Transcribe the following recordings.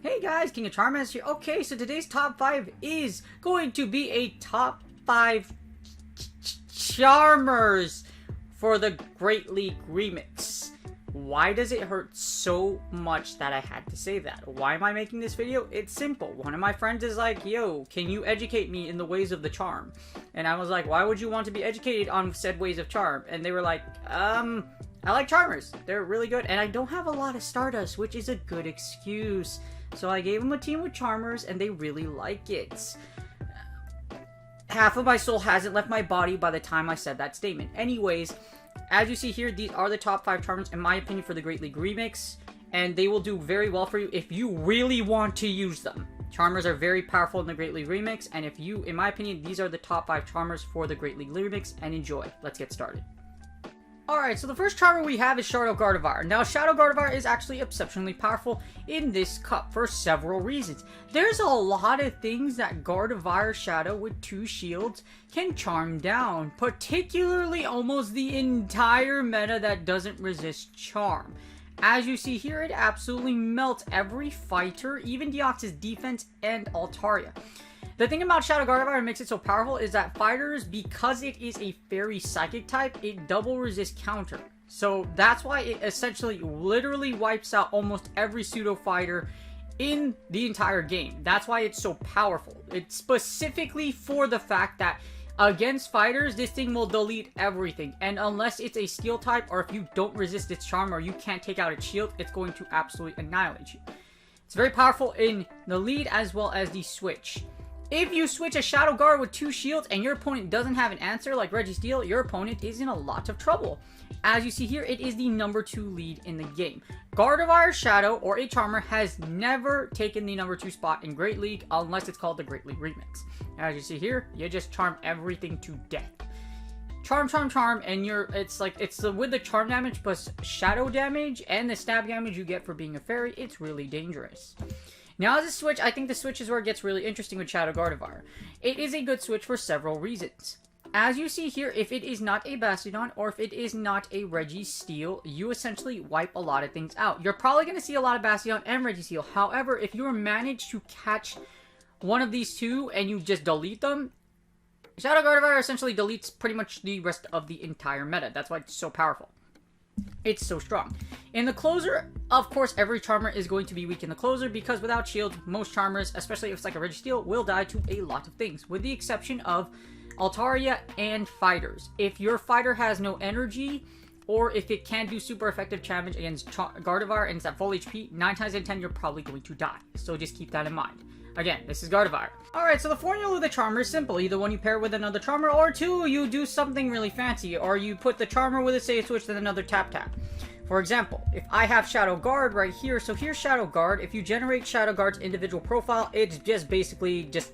Hey guys, King of Charmander here. Okay, so today's top 5 is going to be a top 5 Charmers for the Great League Remix. Why does it hurt so much that I had to say that? Why am I making this video? It's simple. One of my friends is like, yo, can you educate me in the ways of the charm? And I was like, why would you want to be educated on said ways of charm? And they were like, I like Charmers. They're really good. And I don't have a lot of Stardust, which is a good excuse. So I gave them a team with Charmers, and they really like it. Half of my soul hasn't left my body by the time I said that statement. Anyways, as you see here, these are the top 5 Charmers, in my opinion, for the Great League Remix. And they will do very well for you if you really want to use them. Charmers are very powerful in the Great League Remix, and if you, in my opinion, these are the top 5 Charmers for the Great League Remix, and enjoy. Let's get started. Alright, so the first Charmer we have is Shadowgardevar. Now, Shadowgardevar is actually exceptionally powerful in this cup for several reasons. There's a lot of things that Gardevoir Shadow with 2 shields can charm down, particularly almost the entire meta that doesn't resist charm. As you see here, it absolutely melts every fighter, even Deoxys defense and Altaria. The thing about Shadowgardevar that makes it so powerful is that fighters, because it is a fairy psychic type, it double resist counter. So that's why it essentially literally wipes out almost every pseudo fighter in the entire game. That's why it's so powerful. It's specifically for the fact that against fighters, this thing will delete everything. And unless it's a steel type, or if you don't resist its charm, or you can't take out its shield, it's going to absolutely annihilate you. It's very powerful in the lead as well as the switch. If you switch a Shadow Guard with 2 shields and your opponent doesn't have an answer like Registeel, your opponent is in a lot of trouble. As you see here, it is the number 2 lead in the game. Gardevoir Shadow, or a Charmer, has never taken the number 2 spot in Great League unless it's called the Great League Remix. As you see here, you just charm everything to death. Charm, charm, charm, and it's with the charm damage plus shadow damage and the stab damage you get for being a fairy, it's really dangerous. Now as a switch, I think the switch is where it gets really interesting with Shadowgardevar. It is a good switch for several reasons. As you see here, if it is not a Bastiodon or if it is not a Registeel, you essentially wipe a lot of things out. You're probably going to see a lot of Bastiodon and Registeel. However, if you manage to catch one of these two and you just delete them, Shadowgardevar essentially deletes pretty much the rest of the entire meta. That's why it's so powerful. It's so strong. In the closer, of course, every Charmer is going to be weak in the closer because without shield, most Charmers, especially if it's like a Registeel, will die to a lot of things, with the exception of Altaria and fighters. If your fighter has no energy, or if it can do super effective damage against Gardevoir and it's at full HP, 9 times out of 10 you're probably going to die. So just keep that in mind. Again, this is Gardevoir. Alright, so the formula of the Charmer is simple. Either one, you pair with another Charmer, or 2, you do something really fancy, or you put the Charmer with a save switch, then another tap-tap. For example, if I have Shadow Guard right here, so here's Shadow Guard. If you generate Shadow Guard's individual profile, it's just basically just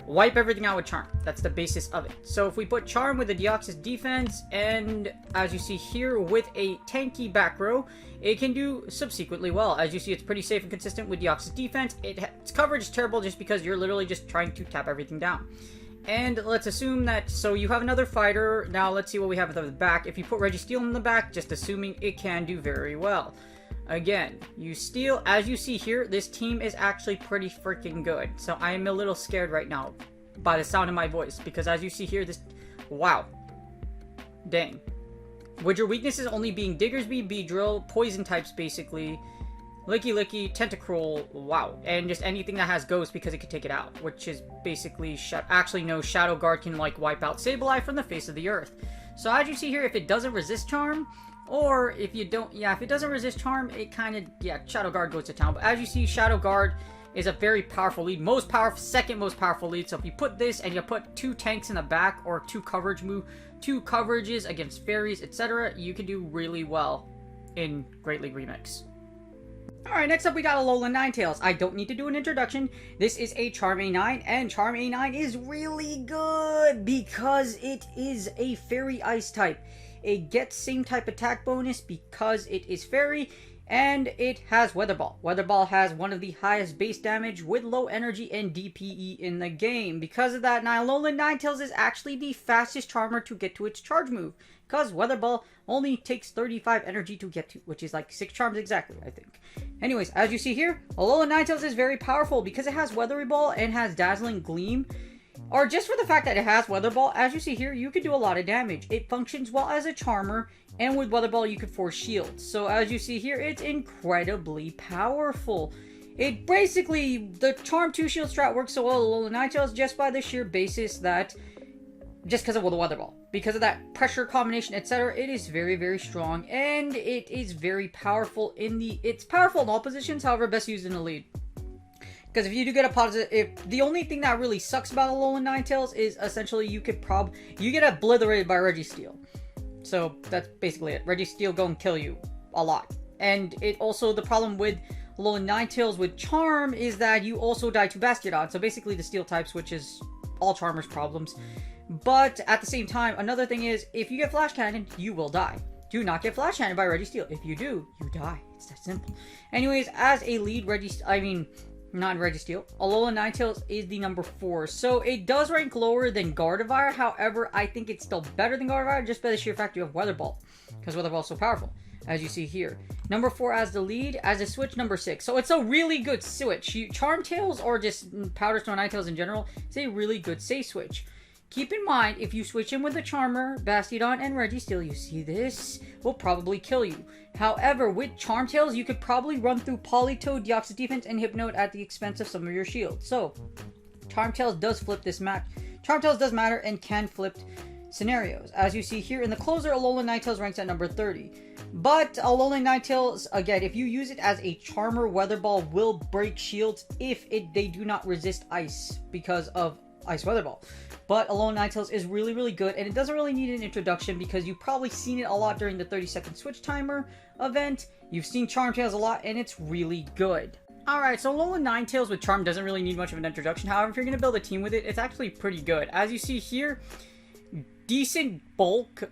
wipe everything out with Charm. That's the basis of it. So if we put Charm with a Deoxys defense, and as you see here, with a tanky back row, it can do subsequently well. As you see, it's pretty safe and consistent with Deoxys defense. Its coverage is terrible just because you're literally just trying to tap everything down. And let's assume that, so you have another fighter. Now let's see what we have at the back. If you put Registeel in the back, just assuming it can do very well. Again, you steal, as you see here, this team is actually pretty freaking good. So I am a little scared right now by the sound of my voice, because as you see here, this, wow. Dang. With your weaknesses only being Diggersby, Beedrill, poison types basically, Licky Licky, Tentacruel, wow. And just anything that has Ghost because it could take it out, which is basically, actually no, Shadow Guard can like wipe out Sableye from the face of the earth. So as you see here, if it doesn't resist Charm, or if you don't, yeah, if it doesn't resist Charm, it kind of, yeah, Shadow Guard goes to town. But as you see, Shadow Guard is a very powerful lead. Most powerful, second most powerful lead. So if you put this and you put 2 tanks in the back, or 2 coverages against fairies, etc., you can do really well in Great League Remix. Alright, next up we got Alolan Ninetales. I don't need to do an introduction. This is a Charm A9, and Charm A9 is really good because it is a Fairy Ice type. It gets same type attack bonus because it is fairy, and it has Weather Ball. Weather Ball has one of the highest base damage with low energy and DPE in the game. Because of that, Alolan Ninetales is actually the fastest Charmer to get to its charge move, because Weather Ball only takes 35 energy to get to, which is like 6 charms exactly, I think. Anyways, as you see here, Alolan Ninetales is very powerful because it has Weathery Ball and has Dazzling Gleam. Or just for the fact that it has Weather Ball, as you see here, you can do a lot of damage. It functions well as a Charmer, and with Weather Ball, you can force shields. So as you see here, it's incredibly powerful. It basically, the Charm 2 shield strat works so well with Alolan Ninetales just by the sheer basis that, just because of the Weather Ball. Because of that pressure combination, etc., it is very, very strong, and it is very powerful it's powerful in all positions, however, best used in the lead. Because if you do get a positive, the only thing that really sucks about Alolan Ninetales is essentially you get obliterated by Registeel. So that's basically it. Registeel go and kill you a lot. And it also, the problem with Alolan Ninetales with Charm is that you also die to Bastiodon. So basically the Steel types, which is all Charmers' problems. But at the same time, another thing is, if you get Flash Cannon, you will die. Do not get Flash Cannon by Registeel. If you do, you die. It's that simple. Anyways, as a lead not Registeel, Alolan Ninetales is the number 4. So it does rank lower than Gardevoir. However, I think it's still better than Gardevoir just by the sheer fact you have Weather Ball. Because Weather Ball is so powerful, as you see here. Number 4 as the lead, as a switch, number 6. So it's a really good switch. Charmtails or just Powder Stone Ninetales in general, it's a really good safe switch. Keep in mind, if you switch in with the Charmer, Bastiodon, and Registeel, you see this will probably kill you. However, with Charmtails, you could probably run through Politoed, Deoxys Defense, and Hypnote at the expense of some of your shields. So, Charmtails does flip this match. Charmtails does matter and can flip scenarios. As you see here in the closer, Alolan Ninetales ranks at number 30. But Alolan Ninetales, again, if you use it as a Charmer, Weather Ball will break shields if they do not resist Ice because of Ice Weather Ball. But Alolan Ninetales is really, really good, and it doesn't really need an introduction because you've probably seen it a lot during the 30-second switch timer event. You've seen Charmtails a lot, and it's really good. Alright, so Alolan Ninetales with Charm doesn't really need much of an introduction. However, if you're going to build a team with it, it's actually pretty good. As you see here, decent bulk,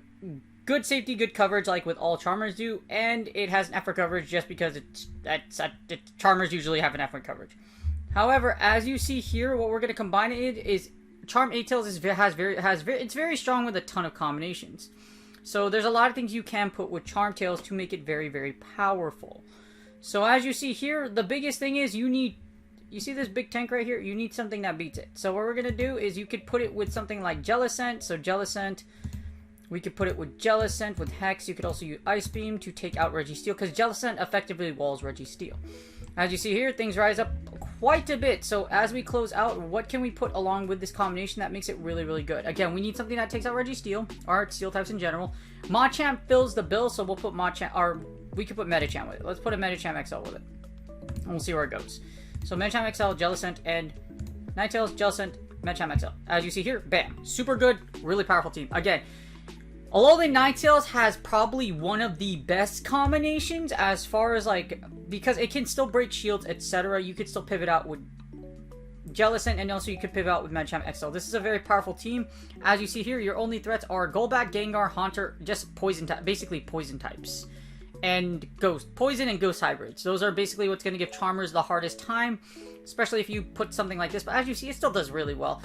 good safety, good coverage like with all Charmers do, and it has an effort coverage just because Charmers usually have an effort coverage. However, as you see here, what we're going to combine it is Charm 8-Tails it's very strong with a ton of combinations. So there's a lot of things you can put with Charmtails to make it very, very powerful. So as you see here, the biggest thing is you see this big tank right here? You need something that beats it. So what we're going to do is you could put it with something like Jellicent. So Jellicent, we could put it with Jellicent, with Hex. You could also use Ice Beam to take out Registeel, because Jellicent effectively walls Registeel. As you see here, things rise up quite a bit. So as we close out, what can we put along with this combination that makes it really, really good? Again, we need something that takes out Registeel, or Steel types in general. Machamp fills the bill, so we'll put Machamp, or we could put Medicham with it. Let's put a Medicham XL with it, and we'll see where it goes. So Medicham XL, Jellicent, and Ninetales, Jellicent, Medicham XL. As you see here, bam. Super good, really powerful team. Again, Alolan Ninetales has probably one of the best combinations as far as like, because it can still break shields, etc. You could still pivot out with Jellicent, and also you could pivot out with Medicham XL. This is a very powerful team. As you see here, your only threats are Golbat, Gengar, Haunter, just basically poison types. And Poison and Ghost hybrids. Those are basically what's going to give Charmers the hardest time, especially if you put something like this. But as you see, it still does really well.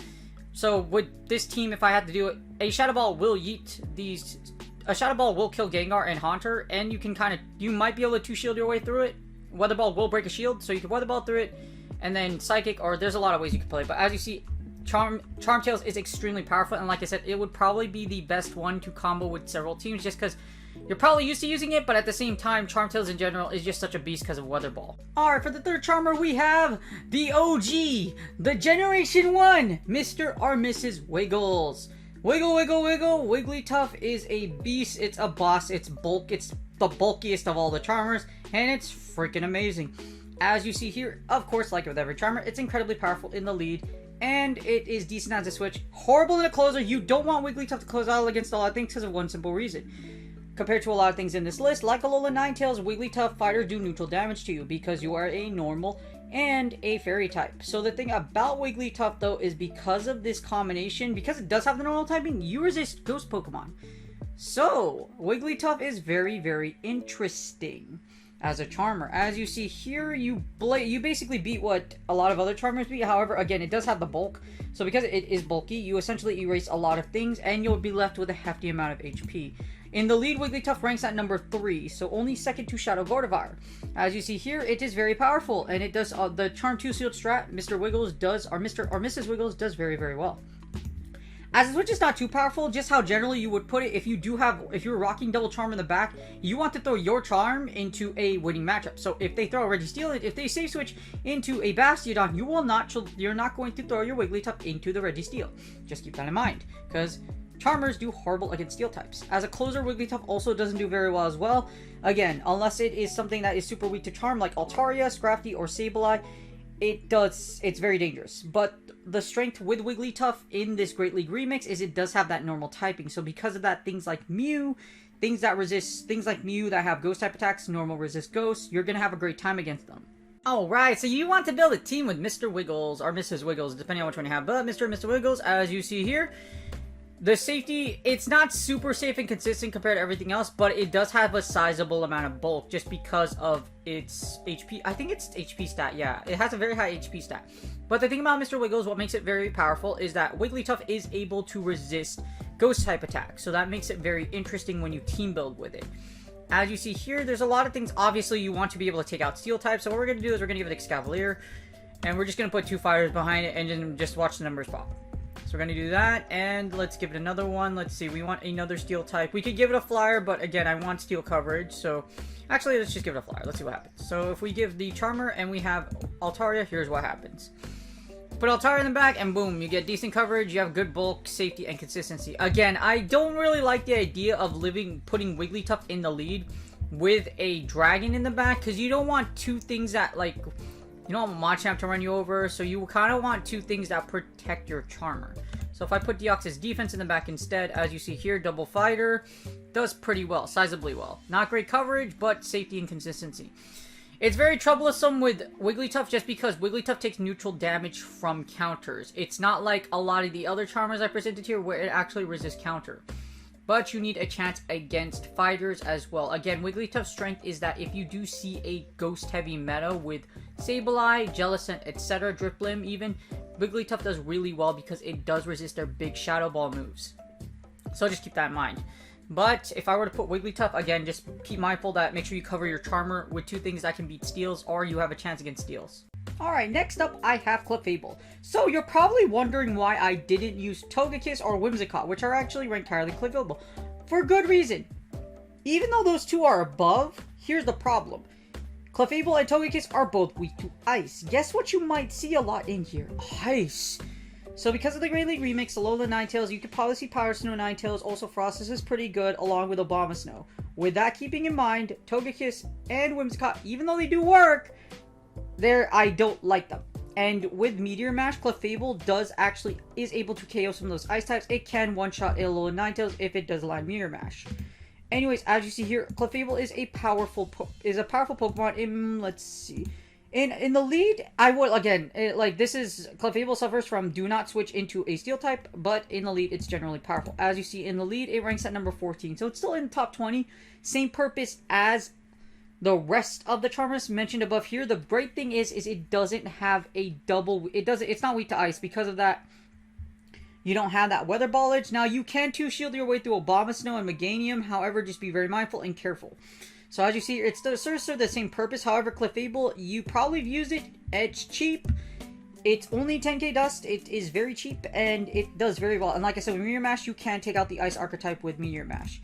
So with this team, if I had to do it, a Shadow Ball will yeet these. A Shadow Ball will kill Gengar and Haunter, and you can you might be able to 2-shield your way through it. Weather Ball will break a shield, so you can Weather Ball through it, and then Psychic, or there's a lot of ways you can play. But as you see, Charmtails is extremely powerful, and like I said, it would probably be the best one to combo with several teams, just because you're probably used to using it, but at the same time, Charmtails in general is just such a beast because of Weather Ball. Alright, for the third Charmer, we have the OG, the Generation 1, Mr. or Mrs. Wiggles. Wiggle, wiggle, wiggle. Wigglytuff is a beast. It's a boss. It's the bulkiest of all the Charmers, and it's freaking amazing. As you see here, of course, like with every Charmer, it's incredibly powerful in the lead, and it is decent as a switch. Horrible in a closer. You don't want Wigglytuff to close out against a lot of things because of one simple reason. Compared to a lot of things in this list, like Alolan Ninetales, Wigglytuff fighters do neutral damage to you because you are a normal and a fairy type. So the thing about Wigglytuff though is because of this combination, because it does have the normal typing, you resist ghost Pokemon. So, Wigglytuff is very, very interesting as a charmer. As you see here, you basically beat what a lot of other charmers beat. However, again, it does have the bulk. So because it is bulky, you essentially erase a lot of things, and you'll be left with a hefty amount of HP. In the lead, Wigglytuff ranks at number 3, so only second to Shadowgardevar. As you see here, it is very powerful, and it does the Charm 2 Sealed Strat. Mr. Wiggles does, or Mrs. Wiggles does very, very well. As the switch is not too powerful, just how generally you would put it, if you're rocking double charm in the back, you want to throw your charm into a winning matchup. So if they throw a Registeel, if they safe switch into a Bastiodon, you're not going to throw your Wigglytuff into the Registeel. Just keep that in mind, because charmers do horrible against steel types. As a closer, Wigglytuff also doesn't do very well as well. Again, unless it is something that is super weak to charm, like Altaria, Scrafty, or Sableye, it's very dangerous. But the strength with Wigglytuff in this Great League Remix is it does have that normal typing. So because of that, things like Mew that have ghost type attacks, normal resist ghosts, you're going to have a great time against them. Alright, so you want to build a team with Mr. Wiggles, or Mrs. Wiggles, depending on which one you have. But Mr. and Mr. Wiggles, as you see here, the safety, it's not super safe and consistent compared to everything else, but it does have a sizable amount of bulk just because of its HP. I think it's HP stat, yeah. It has a very high HP stat. But the thing about Mr. Wiggles, what makes it very powerful, is that Wigglytuff is able to resist ghost type attacks. So that makes it very interesting when you team build with it. As you see here, there's a lot of things. Obviously, you want to be able to take out steel type. So what we're going to do is we're going to give it Excavalier, and we're just going to put 2 fighters behind it and then just watch the numbers pop. So we're going to do that, and let's give it another one. Let's see, we want another steel type. We could give it a flyer, but again, I want steel coverage, so actually, let's just give it a flyer. Let's see what happens. So if we give the Charmer and we have Altaria, here's what happens. Put Altaria in the back, and boom, you get decent coverage, you have good bulk, safety, and consistency. Again, I don't really like the idea of putting Wigglytuff in the lead with a Dragon in the back, because you don't want two things that, like, you don't want Machamp to run you over, so you kind of want two things that protect your Charmer. So if I put Deoxys Defense in the back instead, as you see here, Double Fighter does pretty well, sizably well. Not great coverage, but safety and consistency. It's very troublesome with Wigglytuff just because Wigglytuff takes neutral damage from counters. It's not like a lot of the other Charmers I presented here where it actually resists counter. But you need a chance against fighters as well. Again, Wigglytuff's strength is that if you do see a ghost-heavy meta with Sableye, Jellicent, etc., Drifblim even, Wigglytuff does really well because it does resist their big Shadow Ball moves. So just keep that in mind. But if I were to put Wigglytuff, again, just keep mindful that make sure you cover your Charmer with two things that can beat Steels, or you have a chance against Steels. Alright, next up, I have Clefable. So, you're probably wondering why I didn't use Togekiss or Whimsicott, which are actually ranked higher than Clefable. For good reason. Even though those two are above, here's the problem. Clefable and Togekiss are both weak to Ice. Guess what you might see a lot in here? Ice. So because of the Great League Remix, Alola Ninetales, you could probably see Power Snow Ninetales. Also, Frostus is pretty good, along with Obama Snow. With that keeping in mind, Togekiss and Whimsicott, even though they do work, I don't like them. And with Meteor Mash, Clefable is able to KO some of those Ice types. It can one-shot Alola Ninetales if it does land Meteor Mash. Anyways, as you see here, Clefable is a powerful Pokemon. Let's see. In the lead, I would, again, Clefable suffers from do not switch into a Steel type, but in the lead, it's generally powerful. As you see, in the lead, it ranks at number 14, so it's still in the top 20. Same purpose as the rest of the Charmers mentioned above here. The great thing is it doesn't have a double, it's not weak to Ice. Because of that, you don't have that Weather Ballage. Now, you can two-shield your way through Abomasnow and Meganium, however, just be very mindful and careful. So as you see, it still serves the same purpose. However, Clefable, you probably have used it. It's cheap. It's only 10k dust. It is very cheap, and it does very well. And like I said, with Meteor Mash, you can take out the Ice archetype with Meteor Mash.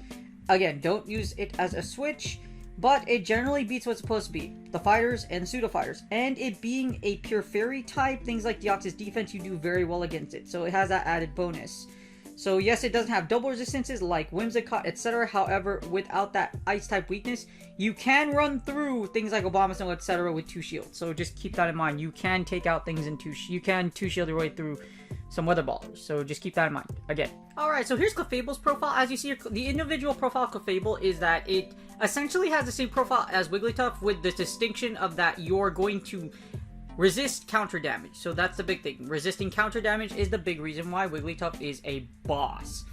Again, don't use it as a switch, but it generally beats what's supposed to be. The fighters and pseudo fighters. And it being a pure fairy type, things like Deoxys Defense, you do very well against it. So it has that added bonus. So yes, it doesn't have double resistances like Whimsicott, etc. However, without that Ice type weakness, you can run through things like Abomasnow, etc. with two shields. So just keep that in mind. You can take out things in you can two shield your way through some Weather Ballers. So just keep that in mind. Again. Alright, so here's Clefable's profile. As you see, the individual profile of Clefable is that it essentially has the same profile as Wigglytuff, with the distinction of that you're going to resist counter damage. So that's the big thing. Resisting counter damage is the big reason why Wigglytuff is a boss.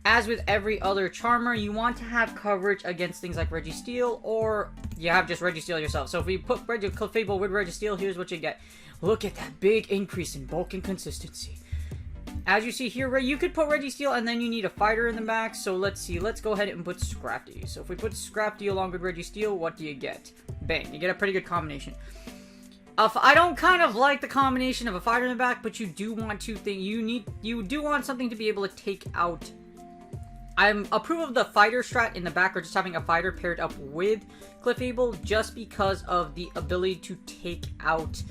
As with every other Charmer, you want to have coverage against things like Registeel, or you have just Registeel yourself. So if we put Clefable with Registeel, here's what you get. Look at that big increase in bulk and consistency. As you see here, you could put Registeel and then you need a fighter in the back. So let's see, let's go ahead and put Scrafty. So if we put Scrafty along with Registeel, what do you get? Bang, you get a pretty good combination. I don't kind of like the combination of a fighter in the back, but you do want to think you do want something to be able to take out. I approve of the fighter strat in the back, or just having a fighter paired up with Clefable, just because of the ability to take out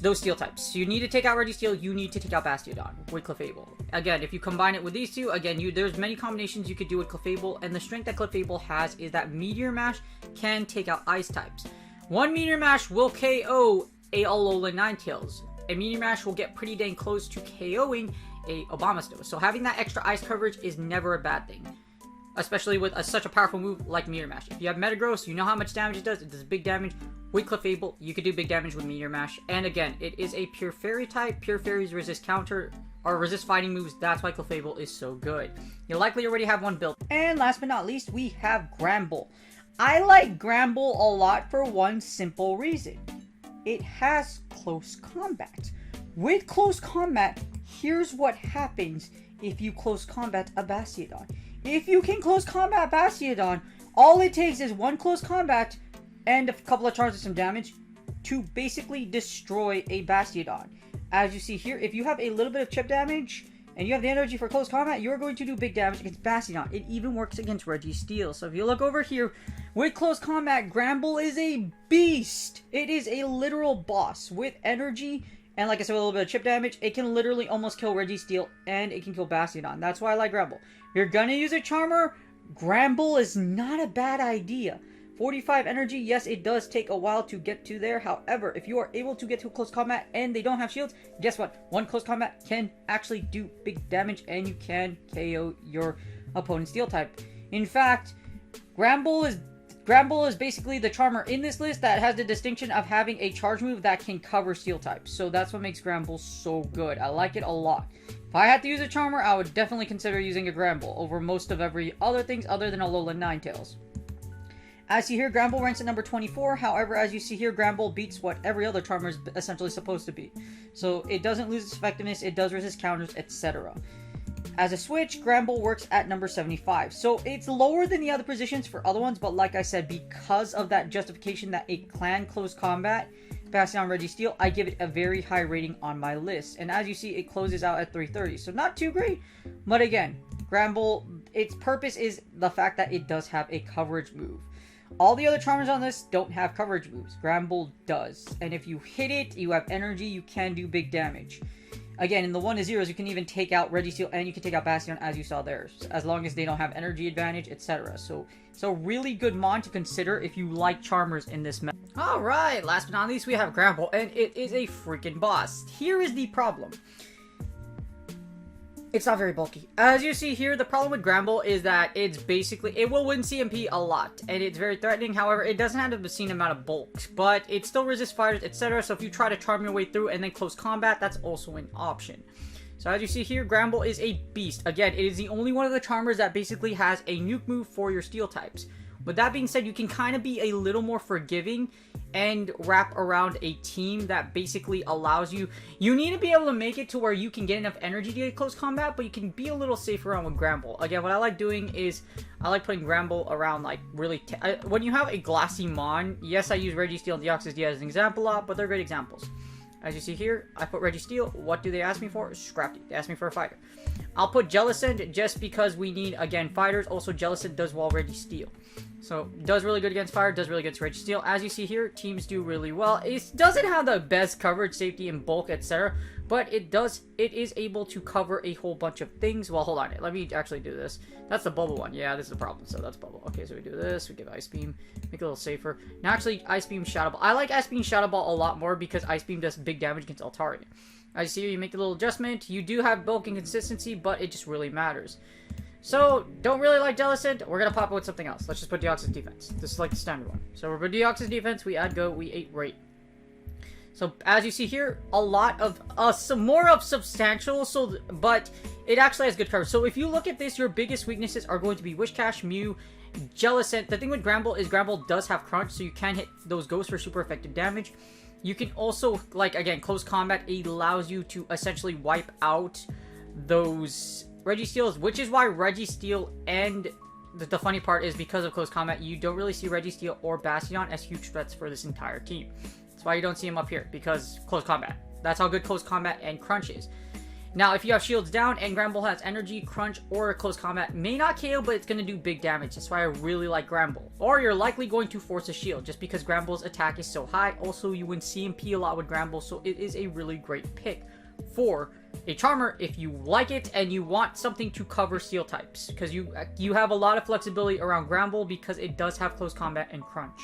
those steel types. You need to take out Registeel, you need to take out Bastiodon with Clefable. Again, if you combine it with these two, again, there's many combinations you could do with Clefable, and the strength that Clefable has is that Meteor Mash can take out ice types. One Meteor Mash will KO a Alolan Ninetales. A Meteor Mash will get pretty dang close to KOing a Obamasto. So having that extra ice coverage is never a bad thing. Especially with such a powerful move like Meteor Mash. If you have Metagross, you know how much damage it does. It does big damage. With Clefable, you could do big damage with Meteor Mash. And again, it is a pure fairy type. Pure fairies resist counter or resist fighting moves. That's why Clefable is so good. You likely already have one built. And last but not least, we have Gramble. I like Gramble a lot for one simple reason. It has close combat. With close combat, here's what happens if you close combat a Bastiodon. If you can close combat Bastiodon, all it takes is one close combat and a couple of charges of some damage to basically destroy a Bastiodon. As you see here, if you have a little bit of chip damage and you have the energy for close combat, you're going to do big damage against Bastiodon. It even works against Registeel. So if you look over here, with close combat, Gramble is a beast. It is a literal boss with energy. And like I said, with a little bit of chip damage, it can literally almost kill Registeel, and it can kill Bastiodon. That's why I like Gramble. If you're gonna use a Charmer, Gramble is not a bad idea. 45 energy, yes, it does take a while to get to there. However, if you are able to get to close combat and they don't have shields, guess what? One close combat can actually do big damage, and you can KO your opponent's steel type. In fact, Gramble is basically the Charmer in this list that has the distinction of having a charge move that can cover steel types. So that's what makes Gramble so good. I like it a lot. If I had to use a Charmer, I would definitely consider using a Gramble over most of every other things other than Alolan Ninetales. As you hear, Gramble ranks at number 24. However, as you see here, Gramble beats what every other Charmer is essentially supposed to be. So it doesn't lose its effectiveness, it does resist counters, etc. As a switch, Gramble works at number 75. So it's lower than the other positions for other ones, but like I said, because of that justification that a clan close combat, Bastiodon Registeel, I give it a very high rating on my list. And as you see, it closes out at 330. So not too great, but again, Gramble, its purpose is the fact that it does have a coverage move. All the other Charmers on this don't have coverage moves. Gramble does. And if you hit it, you have energy, you can do big damage. Again, in the 1-0s, you can even take out Registeel and you can take out Bastiodon, as you saw there, as long as they don't have energy advantage, etc. So really good mon to consider if you like Charmers in this meta. Alright, last but not least, we have Gramble, and it is a freaking boss. Here is the problem. It's not very bulky. As you see here, the problem with Gramble is that it's basically, it will win CMP a lot, and it's very threatening. However, it doesn't have the obscene amount of bulk, but it still resists fighters, etc. So if you try to charm your way through and then close combat, that's also an option. So as you see here, Gramble is a beast. Again, it is the only one of the Charmers that basically has a nuke move for your steel types. With that being said, you can kind of be a little more forgiving and wrap around a team that basically allows you... You need to be able to make it to where you can get enough energy to get close combat, but you can be a little safer around with Gramble. Again, what I like doing is I like putting Gramble around, like, really... when you have a glassy mon, yes, I use Registeel and Deoxys D as an example a lot, but they're great examples. As you see here, I put Registeel. What do they ask me for? Scrafty. They ask me for a fighter. I'll put Jellicent just because we need, again, fighters. Also, Jellicent does well Registeel. So, does really good against fire, does really good against Registeel. As you see here, teams do really well. It doesn't have the best coverage, safety, and bulk, etc. But it is able to cover a whole bunch of things. Well, hold on. Let me actually do this. That's the bubble one. Yeah, this is the problem. So, that's bubble. Okay, so we do this. We give Ice Beam. Make it a little safer. Now, actually, Ice Beam, Shadow Ball. I like Ice Beam, Shadow Ball a lot more because Ice Beam does big damage against all target. As you see here, you make a little adjustment. You do have bulk and consistency, but it just really matters. So, don't really like Jellicent. We're going to pop it with something else. Let's just put Deoxys Defense. This is like the standard one. So, we're put Deoxys Defense. We add Go. We 8 Rate. So as you see here, a lot of some more of substantial, but it actually has good coverage. So if you look at this, your biggest weaknesses are going to be Wishcash, Mew, Jellicent. The thing with Gramble is Gramble does have crunch, so you can hit those ghosts for super effective damage. You can also, like, again, close combat allows you to essentially wipe out those Registeels, which is why Registeel, and the funny part is because of close combat, you don't really see Registeel or Bastion as huge threats for this entire team. That's why you don't see them up here, because close combat. That's how good close combat and crunch is. Now, if you have shields down and Gramble has energy, crunch, or close combat, may not KO, but it's going to do big damage. That's why I really like Gramble. Or you're likely going to force a shield, just because Gramble's attack is so high. Also, you win CMP a lot with Gramble, so it is a really great pick for a Charmer if you like it and you want something to cover Steel types. Because you have a lot of flexibility around Gramble because it does have close combat and crunch.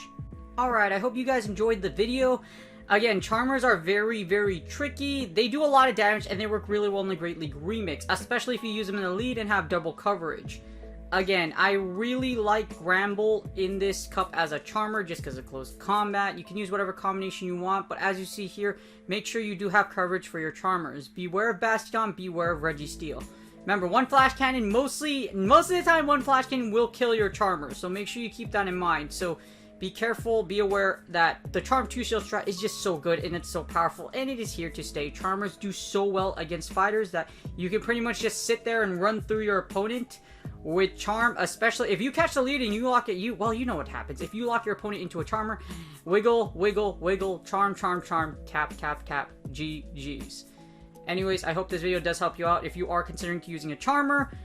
Alright, I hope you guys enjoyed the video. Again, Charmers are very, very tricky. They do a lot of damage, and they work really well in the Great League Remix, especially if you use them in the lead and have double coverage. Again, I really like Gramble in this cup as a Charmer, just because of close combat. You can use whatever combination you want, but as you see here, make sure you do have coverage for your Charmers. Beware of Bastion, beware of Registeel. Remember, one Flash Cannon, most of the time, one Flash Cannon will kill your Charmer, so make sure you keep that in mind. So, be careful, be aware that the Charm 2 Shield strat is just so good and it's so powerful, and it is here to stay. Charmers do so well against fighters that you can pretty much just sit there and run through your opponent with Charm, especially if you catch the lead and you lock it, well, you know what happens. If you lock your opponent into a Charmer, wiggle, wiggle, wiggle, charm, charm, charm, cap, cap, cap, GG's. Anyways, I hope this video does help you out. If you are considering using a Charmer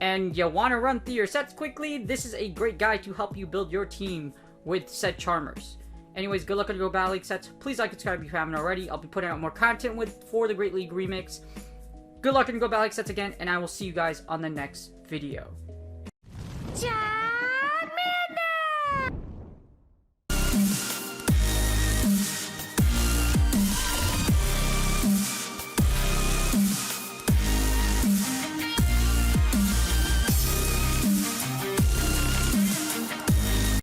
and you want to run through your sets quickly, this is a great guide to help you build your team with said Charmers. Anyways, good luck on your Battle League sets. Please like and subscribe if you haven't already. I'll be putting out more content for the Great League Remix. Good luck on your Battle League sets again, and I will see you guys on the next video.